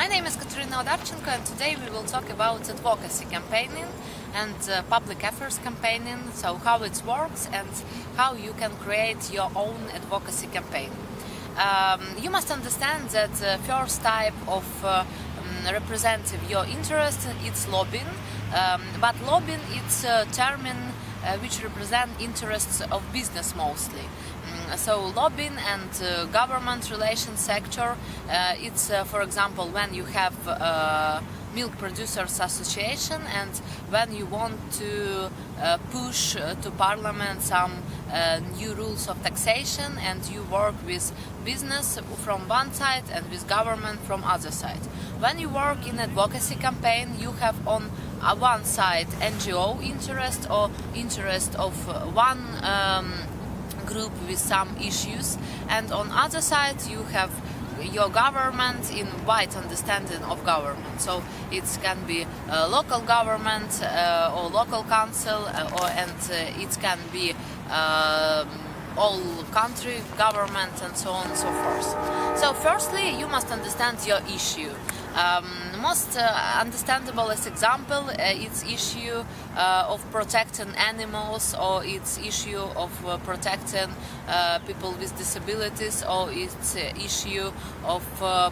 My name is Kateryna Odarchenko, and today we will talk about advocacy campaigning and public affairs campaigning, so how it works and how you can create your own advocacy campaign. You must understand that the first type of representing your interest it's lobbying, but lobbying it's a term which represent interests of business mostly. So lobbying and government relations sector, it's for example when you have Milk Producers Association and when you want to push to Parliament some new rules of taxation, and you work with business from one side and with government from other side. When you work in advocacy campaign, you have on one side NGO interest or interest of one group with some issues, and on other side you have your government in wide understanding of government. So it can be local government or local council, it can be all country government and so on and so forth. So firstly, you must understand your issue. Most understandable as example, it's issue of protecting animals, or it's issue of protecting people with disabilities, or it's issue of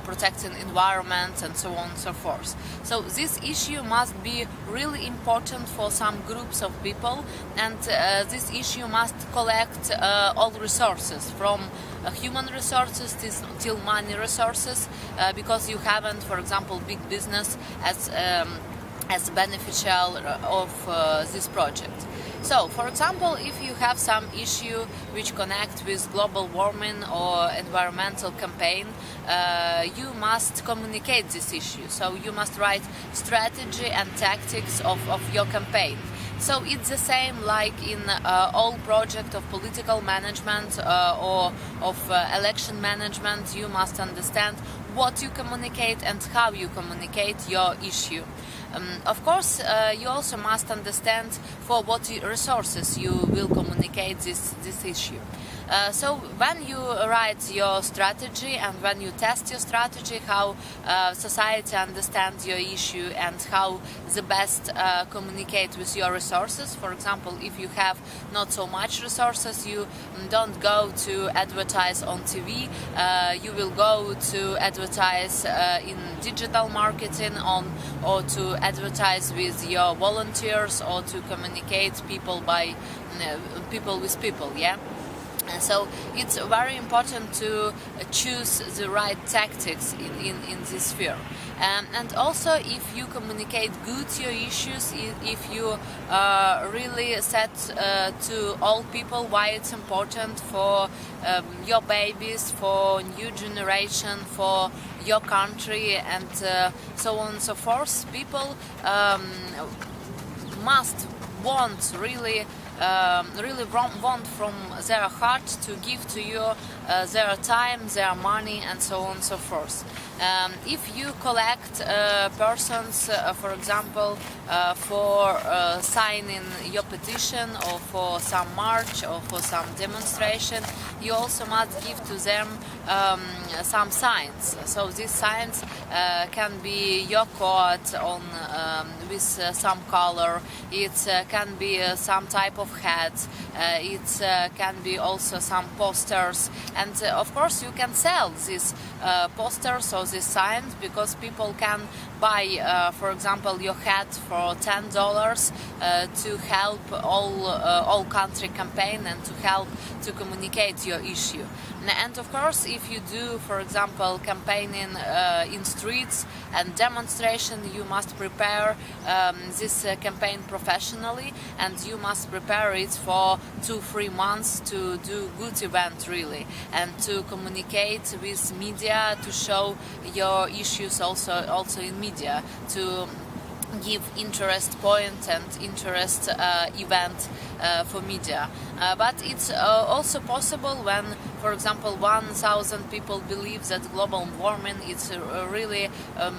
protecting environment and so on and so forth. So this issue must be really important for some groups of people, and this issue must collect all resources from human resources till money resources, because you haven't, for example, big business as beneficial of this project. So, for example, if you have some issue which connect with global warming or environmental campaign, you must communicate this issue. So you must write strategy and tactics of your campaign. So it's the same like in all project of political management or of election management. You must understand what you communicate and how you communicate your issue. Of course, you also must understand for what resources you will communicate this issue. So when you write your strategy and when you test your strategy, how society understands your issue and how the best communicate with your resources. For example, if you have not so much resources, you don't go to advertise on TV, you will go to advertise in digital marketing or to advertise with your volunteers, or to communicate people with people, yeah? And so it's very important to choose the right tactics in this sphere. And also, if you communicate good your issues, if you really set to all people why it's important for your babies, for new generation, for your country, and so on and so forth, people must want really want from their heart to give to you their time, their money, and so on and so forth. If you collect persons, for example, for signing your petition, or for some march, or for some demonstration, you also must give to them some signs. So these signs can be your coat on with some color. It can be some type of hat. It can be also some posters, and of course you can sell these posters or these signs, because people can buy, for example, your hat for $10 to help all country campaign and to help to communicate your issue. And of course, if you do, for example, campaigning in streets and demonstration, you must prepare this campaign professionally, and you must prepare it for 2-3 months to do good event really, and to communicate with media, to show your issues also in media, to give interest point and interest event for media. But it's also possible when, for example, 1,000 people believe that global warming is a really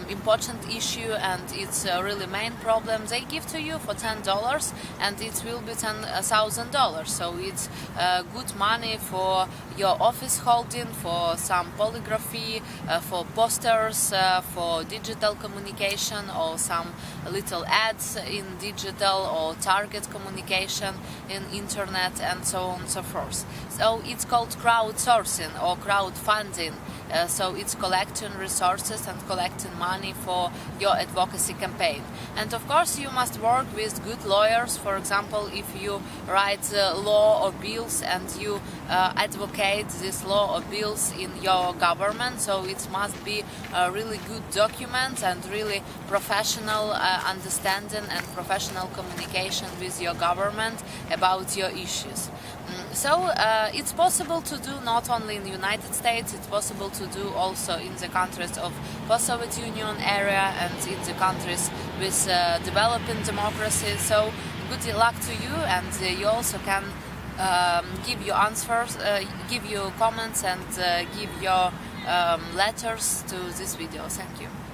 important issue and it's a really main problem. They give to you for $10 and it will be $10,000. So it's good money for your office holding, for some polygraphy, for posters, for digital communication, or some little ads in digital or target communication in internet, and so on and so forth. So it's called crowdsourcing or crowdfunding. So it's collecting resources and collecting money for your advocacy campaign. And of course you must work with good lawyers. For example, if you write law or bills and you advocate this law or bills in your government, so it must be a really good document and really professional understanding and professional communication with your government about your issues. So it's possible to do not only in the United States, it's possible to do also in the countries of post-Soviet Union area and in the countries with developing democracy. So good luck to you, and you also can give your answers, give your comments and give your letters to this video. Thank you.